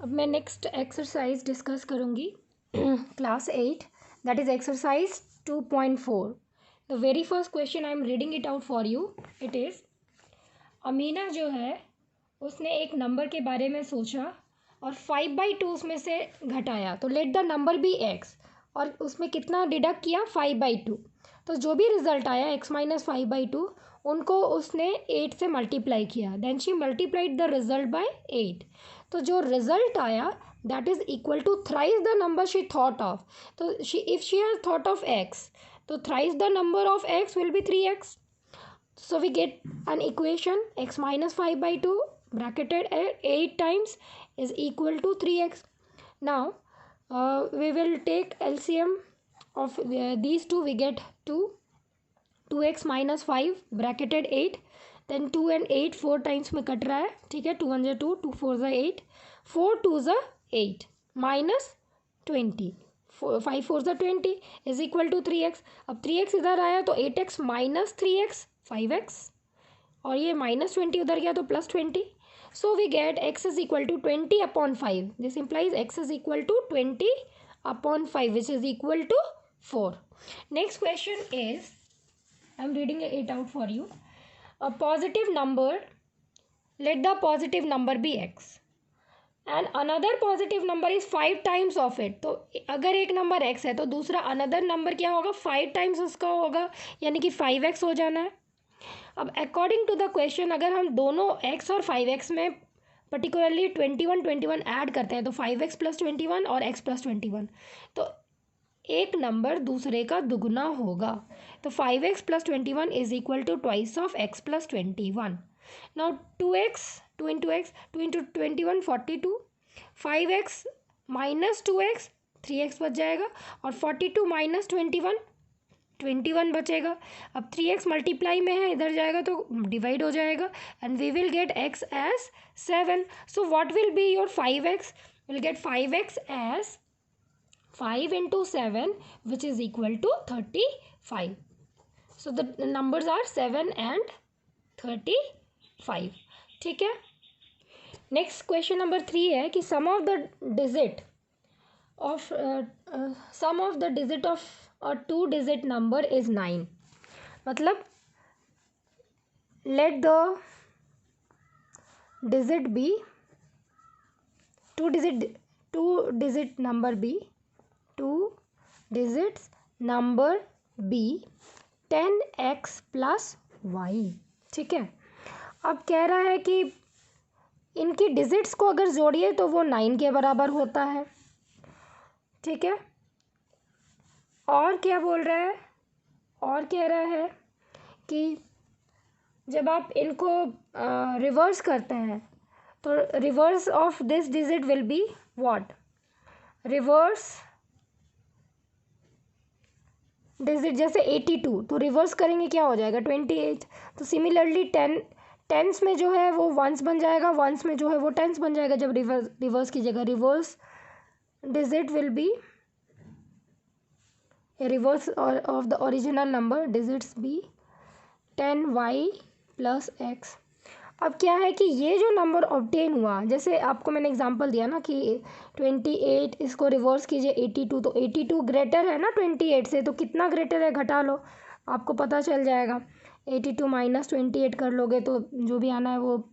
अब मैं next exercise discuss करूँगी class 8, that is exercise 2.4. The very first question I am reading it out for you. It is, Amina जो है उसने एक नंबर के बारे में सोचा और 5/2 उसमें से घटाया. तो let the number be x, और उसमें कितना डिडक्ट किया? 5/2. तो जो भी रिजल्ट आया x माइनस 5/2 उनको उसने 8 से मल्टीप्लाई किया. Then she multiplied the result by 8. तो जो रिजल्ट आया that is equal to thrice the number she thought of. तो if she has thought of x, तो thrice the number of x will be 3x. So we get an equation x minus 5/2 bracketed at 8 times is equal to 3x. Now we will take LCM of these two. We get 2. 2x minus 5 bracketed 8. Then 2 and 8 4 times में cut रहा है. ठीक है, 2 1 2, 2 4 8, 4 2 8 minus 20. 5 4 20 is equal to 3x. अब 3x इधर आया तो 8x minus 3x 5x, और ये -20 उधर गया तो +20. So we get x is equal to 20/5. This implies x is equal to 20/5, which is equal to 4. Next question is, I am reading it out for you. A positive number, let the positive number be x and another positive number is 5 times of it. तो अगर एक number x है तो दूसरा another number क्या होगा? 5 times उसका होगा, यानी कि 5x हो जाना है. अब अकॉर्डिंग टू द क्वेश्चन, अगर हम दोनों x और 5x में पर्टिकुलरली 21 ऐड करते हैं तो 5x + 21 और x + 21, तो एक नंबर दूसरे का दुगना होगा. तो 5x + 21 is equal to twice of x + 21. Now 2x, 2 into x, 2 into 21 42. 5x minus 2x 3x बच जाएगा, और 42 माइनस 21 21 बचेगा. अब 3x मल्टीप्लाई में है, इधर जाएगा तो डिवाइड हो जाएगा, and we will get x as 7. So what will be your 5x? Will get 5x as 5 into 7, which is equal to 35. So the numbers are 7 and 35. ठीक है. नेक्स्ट क्वेश्चन नंबर 3 है कि sum of the digit of a 2 digit number is 9. मतलब let the digit be 2 digit number be 2 digits number be 10x + y. ठीक है. अब कह रहा है कि इनकी डिजिट्स को अगर जोड़िए तो वो 9 के बराबर होता है. ठीक है. और क्या बोल रहा है? और कह रहा है कि जब आप इनको रिवर्स करते हैं तो reverse of this digit will be what? Reverse digit जैसे 82, तो रिवर्स करेंगे क्या हो जाएगा? 28. तो सिमिलरली टेंस में जो है वो वंस बन जाएगा, वंस में जो है वो टेंस बन जाएगा जब रिवर्स कीजिएगा. Reverse digit will be reverse of the original number digits be 10y + x. अब क्या है कि ये जो नंबर ऑब्टेन हुआ, जैसे आपको मैंने एग्जांपल दिया ना कि 28, इसको रिवर्स कीजिए 82, तो 82 ग्रेटर है ना 28 से, तो कितना ग्रेटर है घटा लो, आपको पता चल जाएगा. 82 माइनस 28 कर लोगे तो जो भी आना है वो.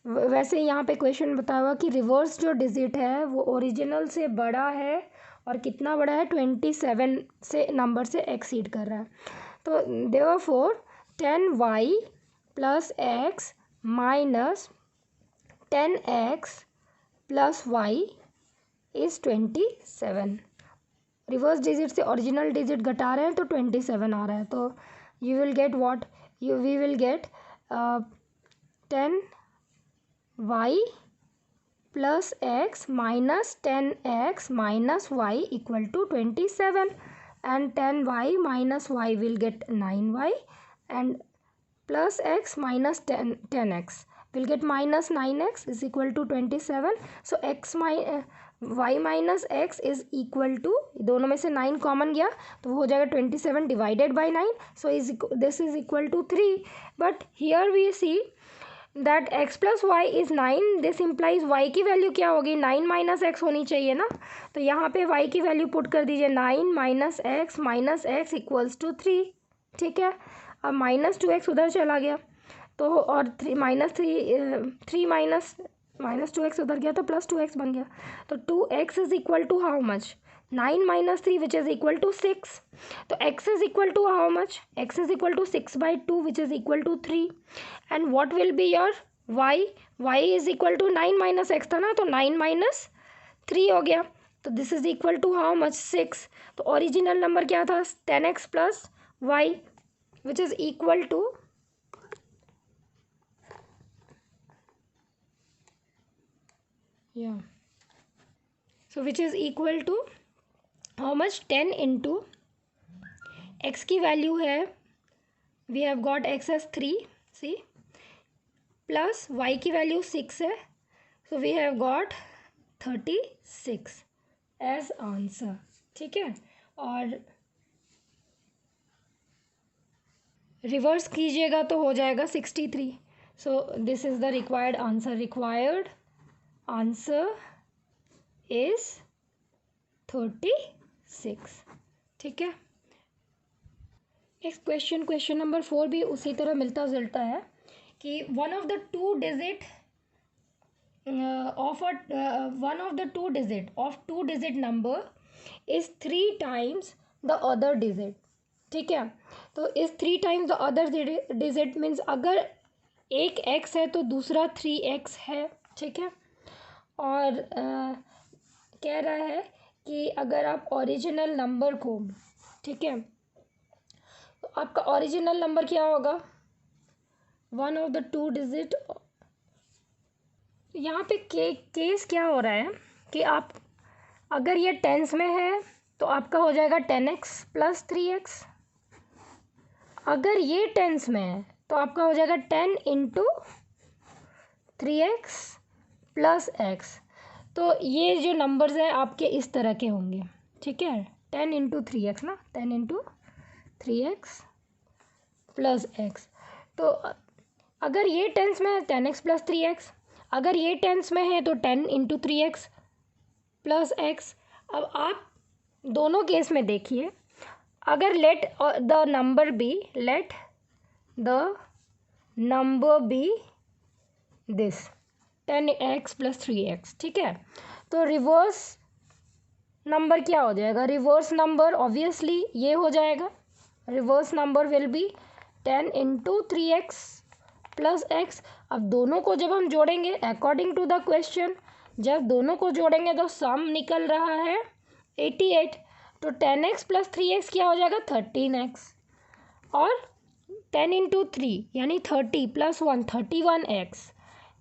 वैसे यहाँ पे क्वेश्चन बताया हुआ कि रिवर्स जो डिजिट है वो ओरिजिनल से बड़ा है, और कितना बड़ा है? 27 से नंबर से एक्सीड कर रहा है. तो therefore 10y + x minus 10x + y is 27. Reverse digit से ओरिजिनल डिजिट घटा रहे हैं तो 27 आ रहा है. तो you will get what? We will get 10y + x minus 10x minus y equal to 27, and 10y minus y will get 9y, and plus x minus 10x will get minus 9x is equal to 27. So y minus x is equal to, दोनों में से 9 common गया तो वो हो जाएगा 27 divided by 9. So this is equal to 3. But here we see that x plus y is 9, this implies y की value क्या होगी, 9 माइनस एक्स होनी चाहिए ना। तो यहाँ पे वाई की वैल्यू पुट कर दीजिए, 9 माइनस एक्स इक्वल्स टू 3। ठीक है, अब -2x उधर चला गया तो, और थ्री माइनस 2x उधर गया तो +2x बन गया। तो 2x is equal to how much, 9 minus 3 which is equal to 6। तो x is equal to how much, x is equal to 6/2 which is equal to 3। And what will be your y is equal to 9 minus x था ना, तो 9 minus 3 हो गया। तो this is equal to how much, 6। तो original number क्या था, 10x plus Y which is equal to so which is equal to how much, 10 into x की वैल्यू है, we have got x as 3 see, plus y की value 6 है, so we have got 36 as answer. ठीक है, और reverse कीजिएगा तो हो जाएगा 63। So this is the required answer, required answer is 36। ठीक है, नेक्स्ट क्वेश्चन नंबर 4 भी उसी तरह मिलता जुलता है कि one of the two digit of two digit number is 3 times the other digit. ठीक है, तो इस 3 times the other digit means अगर एक x है तो दूसरा 3x है। ठीक है, और कह रहा है कि अगर आप ओरिजिनल नंबर को, ठीक है, तो आपका ओरिजिनल नंबर क्या होगा, one of the two digit. यहाँ पे केस क्या हो रहा है कि आप अगर ये टेंस में है तो आपका हो जाएगा 10x प्लस 3x, अगर ये टेंस में है तो आपका हो जाएगा 10 इंटू 3x प्लस x। तो ये जो नंबर्स हैं आपके इस तरह के होंगे। ठीक है, 10 इंटू 3x ना, 10 इंटू 3x प्लस x। तो अगर ये टेंस में है 10x प्लस 3x, अगर ये टेंस में है तो 10 इंटू 3x प्लस x। अब आप दोनों केस में देखिए, अगर let the number be this 10x plus 3x। ठीक है, तो रिवर्स नंबर क्या हो जाएगा, रिवर्स नंबर ऑब्वियसली ये हो जाएगा, reverse number will be 10 into 3x plus x। अब दोनों को जब हम जोड़ेंगे अकॉर्डिंग टू द क्वेश्चन, जब दोनों को जोड़ेंगे तो सम निकल रहा है 88। तो 10x प्लस 3x क्या हो जाएगा 13x, और 10 इंटू 3 यानी 30 प्लस 1 31x,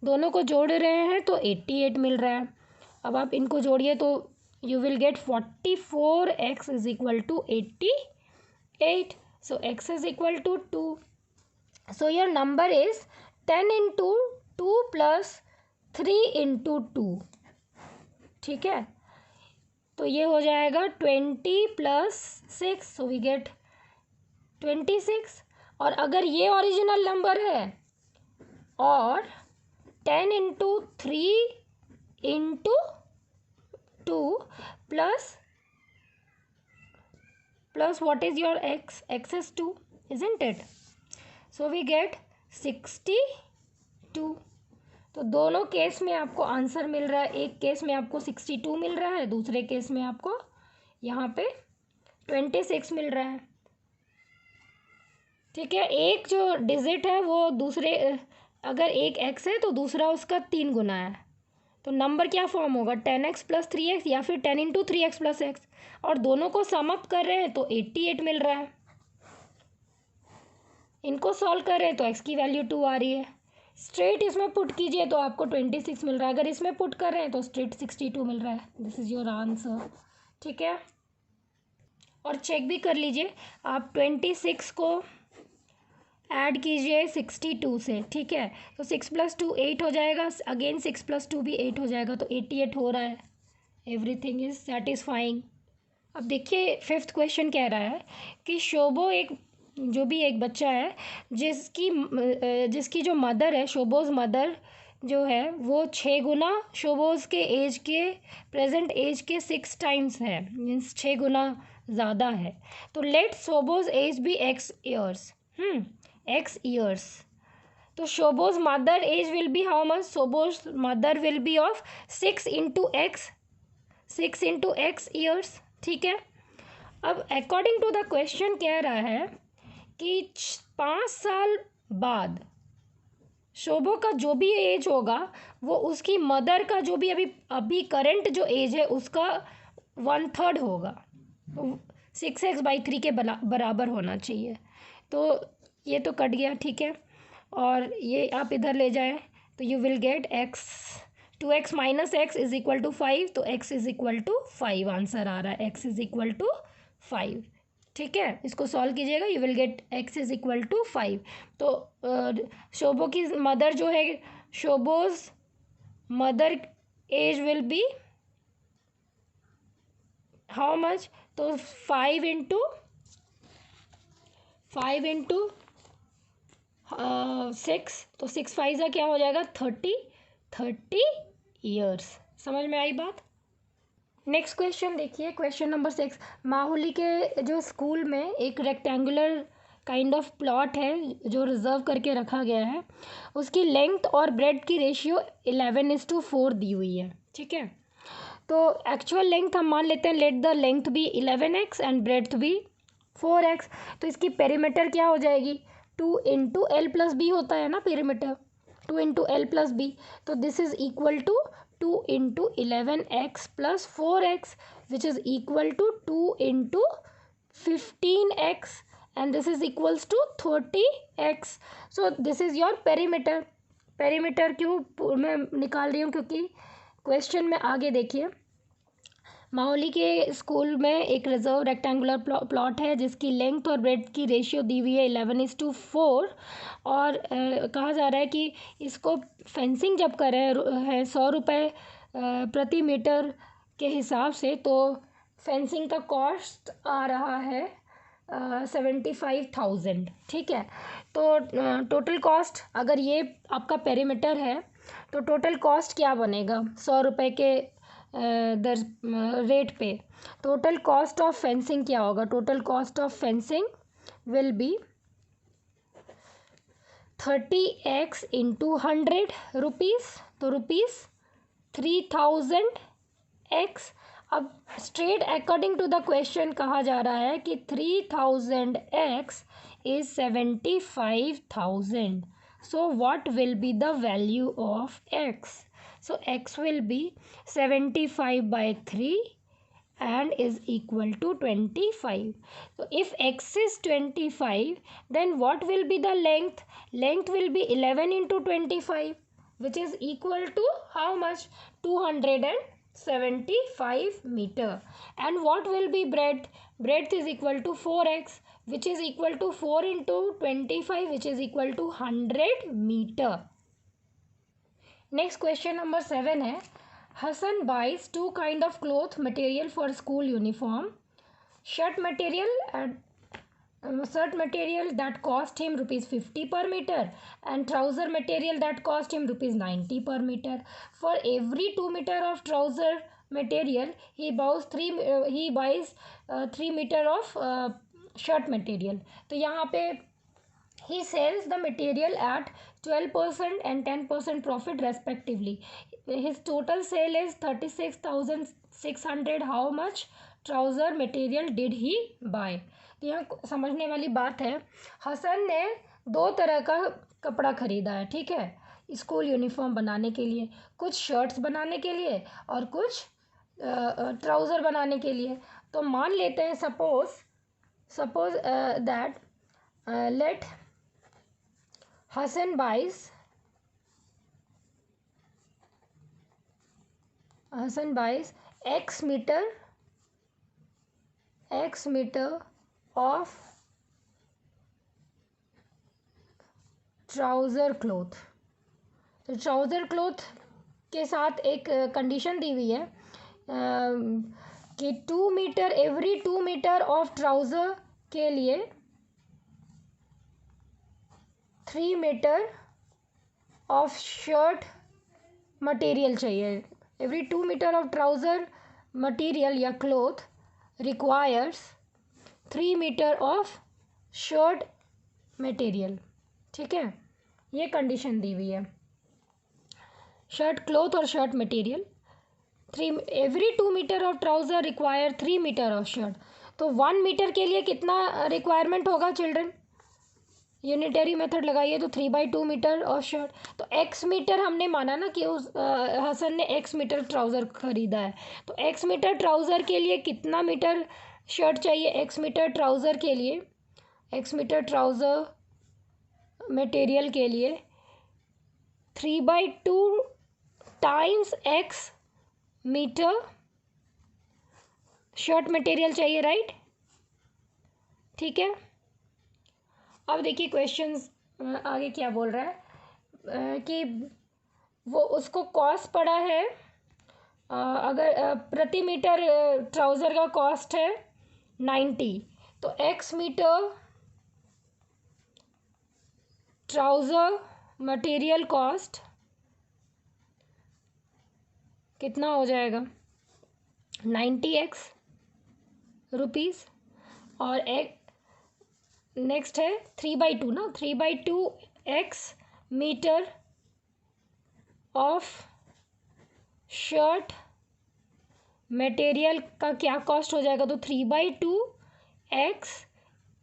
दोनों को जोड़ रहे हैं तो 88 मिल रहा है। अब आप इनको जोड़िए तो you will get 44x is equal to 88। So x is equal to 2। So your number is 10 into 2 plus 3 into 2। ठीक है, तो ये हो जाएगा 20 प्लस 6, सो वी गेट 26। और अगर ये ओरिजिनल नंबर है और 10 into 3 into 2 plus what is your x is 2, isn't it? So we get 62। तो दोनों केस में आपको आंसर मिल रहा है, एक केस में आपको 62 मिल रहा है, दूसरे केस में आपको यहाँ पे 26 मिल रहा है। ठीक है, एक जो डिजिट है वो दूसरे, अगर एक x है तो दूसरा उसका 3 गुना है, तो नंबर क्या फॉर्म होगा 10x प्लस 3x या फिर 10 इंटू 3x प्लस x, और दोनों को सम अप कर रहे हैं तो 88 मिल रहा है। इनको सॉल्व कर रहे हैं तो x की वैल्यू 2 आ रही है। स्ट्रेट इसमें पुट कीजिए तो आपको 26 मिल रहा है, अगर इसमें पुट कर रहे हैं तो स्ट्रेट 62 मिल रहा है। This is your answer. ठीक है, और चेक भी कर लीजिए आप 26 को ऐड कीजिए 62 से। ठीक है, तो 6 प्लस 2 8 हो जाएगा, अगेन 6 प्लस 2 भी 8 हो जाएगा, तो 88 हो रहा है। Everything is satisfying. अब देखिए 5th क्वेश्चन कह रहा है कि शोभो एक जो भी एक बच्चा है जिसकी जो मदर है, शोबोज़ मदर जो है वो 6 गुना शोबोज़ के एज के प्रेजेंट एज के 6 टाइम्स है, मीन्स 6 गुना ज़्यादा है। तो let Shobo's age be X years, X years. तो Shobo's mother age will be how much? Shobo's mother will be of 6 into X years, ठीक है। अब अकॉर्डिंग टू द क्वेश्चन कह रहा है कि 5 साल बाद शोभो का जो भी एज होगा वो उसकी मदर का जो भी अभी करंट जो एज है उसका 1/3 होगा, 6x/3 के बराबर होना चाहिए। तो ये तो कट गया, ठीक है। और ये आप इधर ले जाएं तो you will get x 2x minus x is equal to 5, तो x is equal to 5 answer आ रहा है, x इज इक्वल टू 5, ठीक है। इसको सॉल्व कीजिएगा, you will get x is equal to 5। तो शोभो की मदर जो है, Shobho's mother age will be how much? तो 5 इंटू 6, तो 6 5 का क्या हो जाएगा? 30 ईयर्स। समझ में आई बात? नेक्स्ट क्वेश्चन देखिए, क्वेश्चन नंबर 6। माहुली के जो स्कूल में एक रेक्टेंगुलर काइंड ऑफ प्लॉट है जो रिजर्व करके रखा गया है, उसकी लेंथ और ब्रेड की रेशियो 11:4 दी हुई है, ठीक है। तो एक्चुअल लेंथ हम मान लेते हैं, let the length be 11x and breadth be 4x। तो इसकी पेरीमीटर क्या हो जाएगी? 2 इंटू एल प्लस बी होता है ना perimeter, 2 into L plus B. तो this is equal to 2 into 11x plus 4x which is equal to 2 into 15x and this is equals to 30x. so this is your perimeter. Perimeter क्यों मैं निकाल रही हूँ? क्योंकि question में आगे देखिए, माहौली के स्कूल में एक रिजर्व रेक्टेंगुलर प्लॉट है जिसकी लेंथ और ब्रेड्थ की रेशियो दी हुई है 11:4 और कहा जा रहा है कि इसको फेंसिंग जब कर रहे हैं 100 रुपये प्रति मीटर के हिसाब से, तो फेंसिंग का कॉस्ट आ रहा है 75,000, ठीक है। तो टोटल कॉस्ट, अगर ये आपका पेरीमीटर है तो टोटल कॉस्ट क्या बनेगा 100 रुपये के दर रेट पे? टोटल कॉस्ट ऑफ फेंसिंग क्या होगा? Total cost of fencing will be 30x into 100 rupees, तो रुपीज़ 3000x। अब straight according to the question कहा जा रहा है कि 3000x is 75,000. So what will be the value of x? So x will be 75/3 and is equal to 25. So if x is 25, then what will be the length? Length will be 11 into 25, which is equal to how much? 275 meter. And what will be breadth? Breadth is equal to 4x, which is equal to 4 into 25, which is equal to 100 meter. Next question number 7 है, Hassan buys 2 kind of cloth material for school uniform. Shirt material that cost him ₹50 per meter and trouser material that cost him ₹90 per meter. For every 2 meter of trouser material he buys 3 meter of shirt material. तो यहाँ पे he sells the material at 12% and 10% profit respectively. His total sale is 36,600. How much trouser material did he buy? तो यहाँ समझने वाली बात है, हसन ने 2 तरह का कपड़ा ख़रीदा है, ठीक है, स्कूल यूनिफॉर्म बनाने के लिए, कुछ शर्ट्स बनाने के लिए और कुछ ट्राउज़र बनाने के लिए। तो मान लेते हैं suppose that let Hassan buys X meter of trouser cloth. तो ट्राउज़र क्लोथ के साथ एक कंडीशन दी हुई है कि 2 meter every 2 meter of trouser के लिए 3 मीटर ऑफ शर्ट मटेरियल चाहिए. Every 2 meter of trouser material या cloth requires 3 metre of shirt material. ठीक है, ये कंडीशन दी हुई है. शर्ट क्लोथ और shirt material 3 every 2 meter of trouser require 3 metre of shirt. तो 1 मीटर के लिए कितना रिक्वायरमेंट होगा चिल्ड्रन? यूनिटरी मेथड लगाइए तो 3/2 मीटर ऑफ शर्ट. तो एक्स मीटर हमने माना ना कि उस हसन ने एक्स मीटर ट्राउज़र ख़रीदा है. तो एक्स मीटर ट्राउज़र के लिए कितना मीटर शर्ट चाहिए? एक्स मीटर ट्राउज़र के लिए, एक्स मीटर ट्राउज़र मटेरियल के लिए 3/2 times x metre shirt material चाहिए, राइट. ठीक है, अब देखिए क्वेश्चंस आगे क्या बोल रहा है कि वो उसको कॉस्ट पड़ा है अगर प्रति मीटर ट्राउज़र का कॉस्ट है 90. तो x metre trouser material cost कितना हो जाएगा? 90x rupees. और एक नेक्स्ट है 3/2 ना, 3/2 x metre of shirt material का क्या कॉस्ट हो जाएगा? तो 3/2 एक्स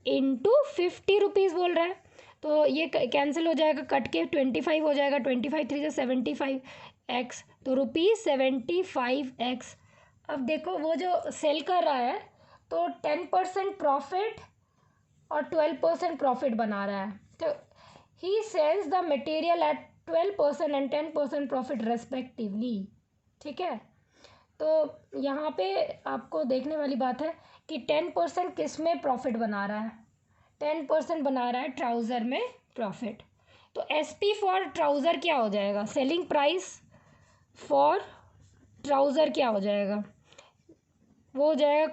इंटू 50 रुपीज़ बोल रहा है. तो ये कैंसिल हो जाएगा, कट के 25 हो जाएगा. 25 3 से 75 एक्स, तो ₹75x. अब देखो वो जो सेल कर रहा है तो 10% प्रॉफिट और 12% प्रॉफिट बना रहा है. तो he sells the material at 12% and 10% profit respectively. ठीक है, तो यहाँ पे आपको देखने वाली बात है कि 10% किस में प्रॉफिट बना रहा है? 10% बना रहा है ट्राउज़र में प्रॉफिट. तो SP फॉर ट्राउज़र क्या हो जाएगा? सेलिंग प्राइस फॉर ट्राउज़र क्या हो जाएगा? वो हो जाएगा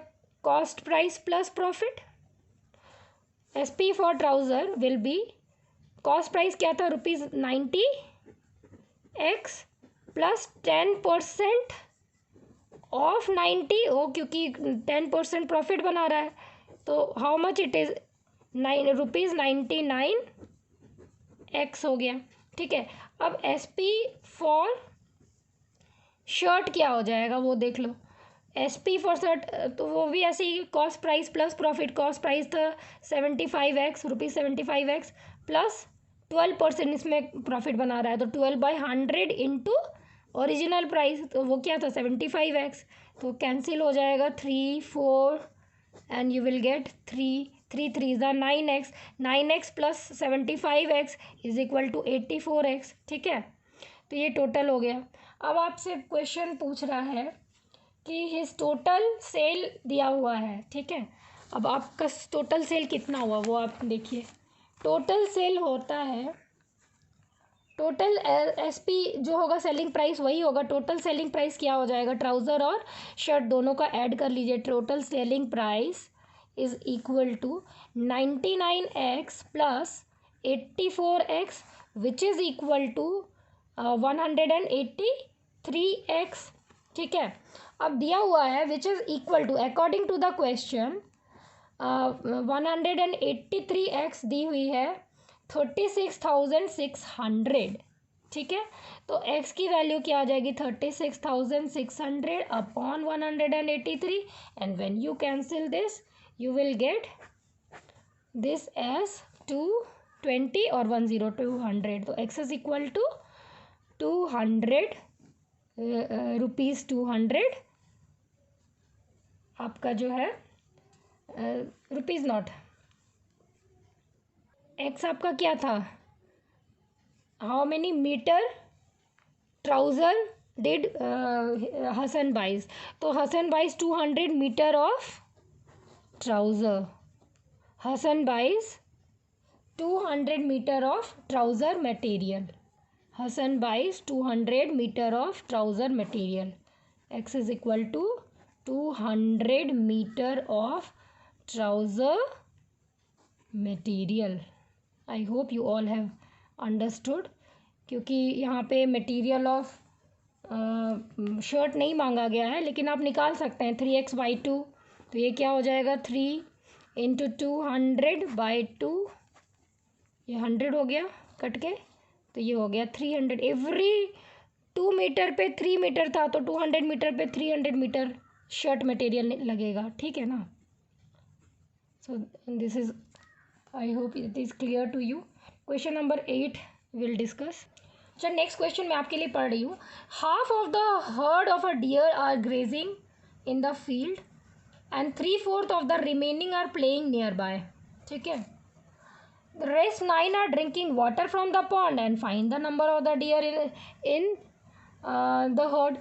cost price plus profit. SP for trouser will be, cost price क्या था? ₹90x plus 10% of 90. ओ, क्योंकि 10% प्रॉफिट बना रहा है तो how much it is? ₹99x हो गया. ठीक है, अब SP फॉर शर्ट क्या हो जाएगा वो देख लो. SP फॉर शर्ट तो वो भी ऐसे ही cost price plus profit. Cost price था 75x ₹75x प्लस 12% इसमें प्रॉफिट बना रहा है तो 12/100 इंटू ओरिजिनल प्राइस. तो वो क्या था? 75x. तो कैंसिल हो जाएगा 3 4 and you will get 3 3 9x. 9x plus 75x is equal to 84x. ठीक है, तो ये टोटल हो गया. अब आपसे क्वेश्चन पूछ रहा है कि हिज टोटल सेल दिया हुआ है. ठीक है, अब आपका टोटल सेल कितना हुआ वो आप देखिए. टोटल सेल होता है, टोटल SP जो होगा सेलिंग प्राइस वही होगा. टोटल सेलिंग प्राइस क्या हो जाएगा? ट्राउज़र और शर्ट दोनों का ऐड कर लीजिए. Total selling price is equal to 99x plus 84x which is equal to 183x. ठीक है, अब दिया हुआ है which is equal to, according to the question 183x दी हुई है 36,600. ठीक है, तो x की वैल्यू क्या आ जाएगी? 36,600 upon 183. And when you cancel this you will get this as 220 और 10 200. तो x is equal to 200 rupees 200 आपका जो है रुपीज़ नॉट. एक्स आपका क्या था? How many meter trouser did Hasan buys? तो Hasan buys 200 meter of trouser. Hasan buys 200 meter of trouser material. Hasan buys 200 meter of trouser material. X is equal to 200 meter of trouser material. I hope you all have understood, क्योंकि यहाँ पे material of shirt नहीं मांगा गया है, लेकिन आप निकाल सकते हैं 3x/2। तो ये क्या हो जाएगा 3 × 2 100/2, ये 100 हो गया कट के, तो ये हो गया 300। एवरी 2 मीटर पे 3 मीटर था, तो 200 मीटर पे 300 मीटर शर्ट मटेरियल लगेगा, ठीक है ना। So this is, I hope it is clear to you. Question number 8 will discuss. चल नेक्स्ट क्वेश्चन मैं आपके लिए पढ़ रही हूँ। Half of the herd of a deer are grazing in the field and 3/4 of the remaining are playing nearby, ठीक है। The rest 9 are drinking water from the pond and find the number of the deer in the herd.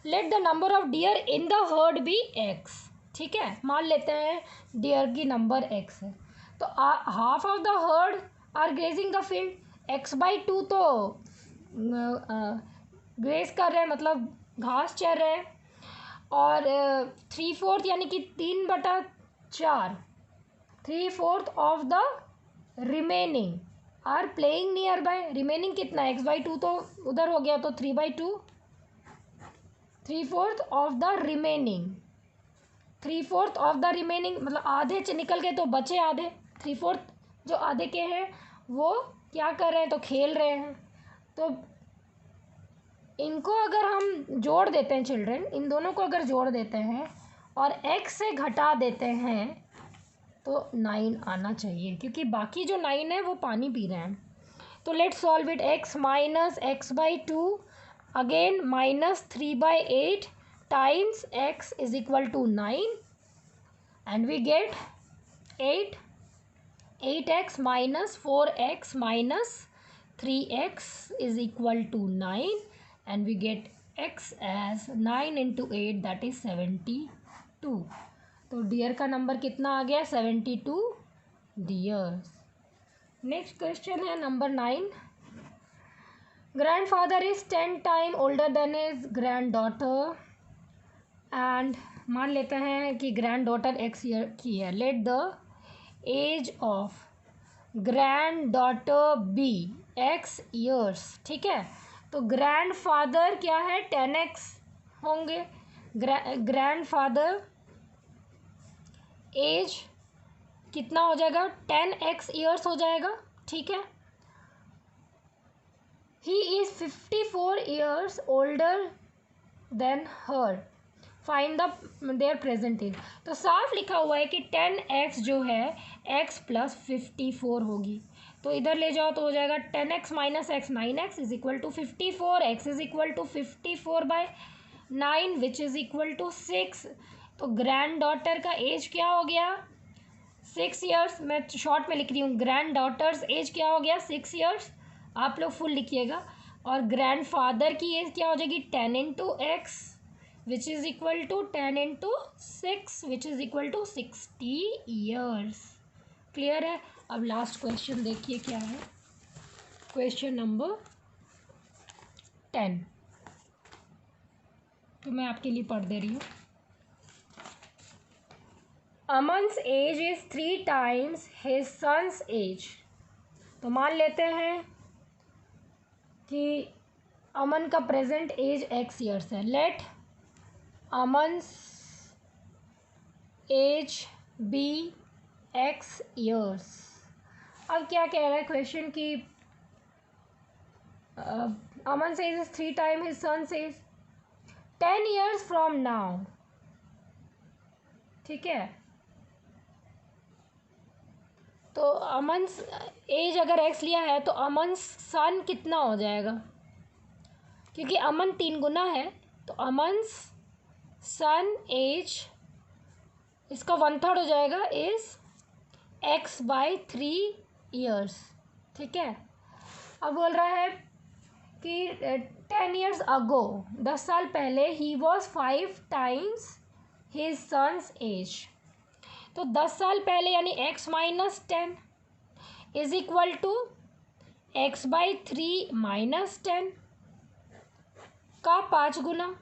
Let the number of deer in the herd be x, ठीक है। मान लेते हैं dear की number x है, तो half of the herd are grazing the field, x/2 तो graze कर रहे हैं, मतलब घास चर रहे हैं, और 3/4 यानी कि 3/4, 3/4 of the remaining are playing nearby. Remaining कितना है x/2, तो उधर हो गया, तो 3/2, 3/4 of the remaining, 3/4 of the remaining मतलब आधे निकल गए तो बचे आधे, 3/4 जो आधे के हैं वो क्या कर रहे हैं, तो खेल रहे हैं। तो इनको अगर हम जोड़ देते हैं चिल्ड्रन, इन दोनों को अगर जोड़ देते हैं और x से घटा देते हैं तो 9 आना चाहिए, क्योंकि बाकी जो 9 है वो पानी पी रहे हैं। तो let solve it. x minus x/2 again minus 3/8 times x is equal to 9 and we get 8x minus 4x minus 3x is equal to 9 and we get x as 9 into 8 that is 72। तो dear का number कितना आ गया 72 dears. Next question है number 9। Grandfather is 10 time older than his grand daughter and मान लेते हैं कि grand daughter x year की है। Let the age of granddaughter be x years, ठीक है। तो ग्रैंड फादर क्या है 10x होंगे, ग्रैंड फादर एज कितना हो जाएगा 10x ईयर्स हो जाएगा, ठीक है। He is 54 years older than her, find the their present age. तो साफ लिखा हुआ है कि 10x जो है x प्लस 54 होगी, तो इधर ले जाओ तो हो जाएगा 10x minus x 9x is equal to 54, x is equal to 54/9 which is equal to 6। तो ग्रैंड डॉटर का एज क्या हो गया 6 ईयर्स। मैं शॉर्ट में लिख रही हूँ, ग्रैंड डॉटर्स एज क्या हो गया 6 ईयर्स, आप लोग फुल लिखिएगा। और ग्रैंड फादर की एज क्या हो जाएगी 10 into x which is equal to 10 into 6 which is equal to 60 years. Clear है। अब लास्ट क्वेश्चन देखिए क्या है, क्वेश्चन नंबर 10, तो मैं आपके लिए पढ़ दे रही हूँ। Aman's age is 3 times his sons age. तो मान लेते हैं कि अमन का प्रेजेंट एज x ईयर्स है। Let Aman's age be x years. अब क्या कह रहा है क्वेश्चन कि Aman age is 3 times his sons age 10 years from now, ठीक है। तो अमन एज अगर x लिया है तो अमन सन कितना हो जाएगा, क्योंकि अमन 3 गुना है, तो अमन सन एज इसका 1/3 हो जाएगा इज x/3 ईयर्स, ठीक है। अब बोल रहा है कि 10 years अगो 10 साल पहले he was 5 times his sons age. तो 10 साल पहले यानी x minus 10 is equal to x/3 minus 10 का 5 गुना,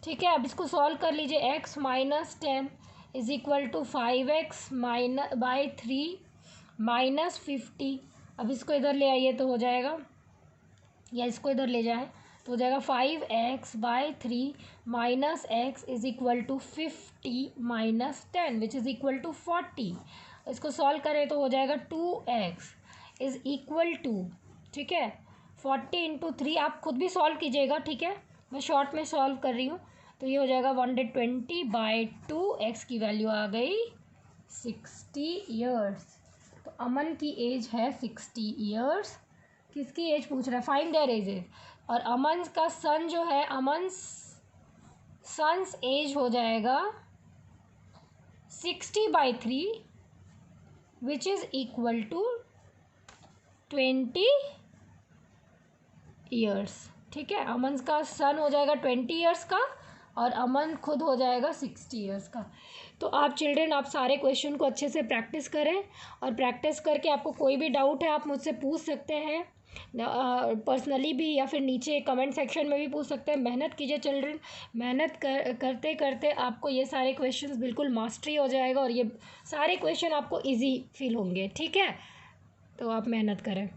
ठीक है। अब इसको सॉल्व कर लीजिए, x minus 10 is equal to 5x/3 minus 50 अब इसको इधर ले आइए तो हो जाएगा, या इसको इधर ले जाए तो हो जाएगा 5x/3 minus x is equal to 50 minus 10 which is equal to 40। इसको सॉल्व करें तो हो जाएगा 2x इज़ इक्वल टू, ठीक है, 40 इंटू 3। आप खुद भी सॉल्व कीजिएगा, ठीक है, मैं शॉर्ट में सॉल्व कर रही हूँ। तो ये हो जाएगा 120/2, एक्स की वैल्यू आ गई 60 ईयर्स। तो अमन की एज है 60 ईयर्स। किसकी एज पूछ रहा है, फाइंड देयर एजेस। और अमन का सन जो है, अमन सन्स एज हो जाएगा 60/3 which is equal to 20 years, ठीक है। अमन का सन हो जाएगा 20 ईयर्स का और अमन खुद हो जाएगा 60 ईयर्स का। तो आप चिल्ड्रन, आप सारे क्वेश्चन को अच्छे से प्रैक्टिस करें, और प्रैक्टिस करके आपको कोई भी डाउट है आप मुझसे पूछ सकते हैं पर्सनली भी, या फिर नीचे कमेंट सेक्शन में भी पूछ सकते हैं। मेहनत कीजिए चिल्ड्रन, मेहनत करते करते आपको ये सारे क्वेश्चंस बिल्कुल मास्टरी हो जाएगा और ये सारे क्वेश्चन आपको इजी फील होंगे, ठीक है। तो आप मेहनत करें।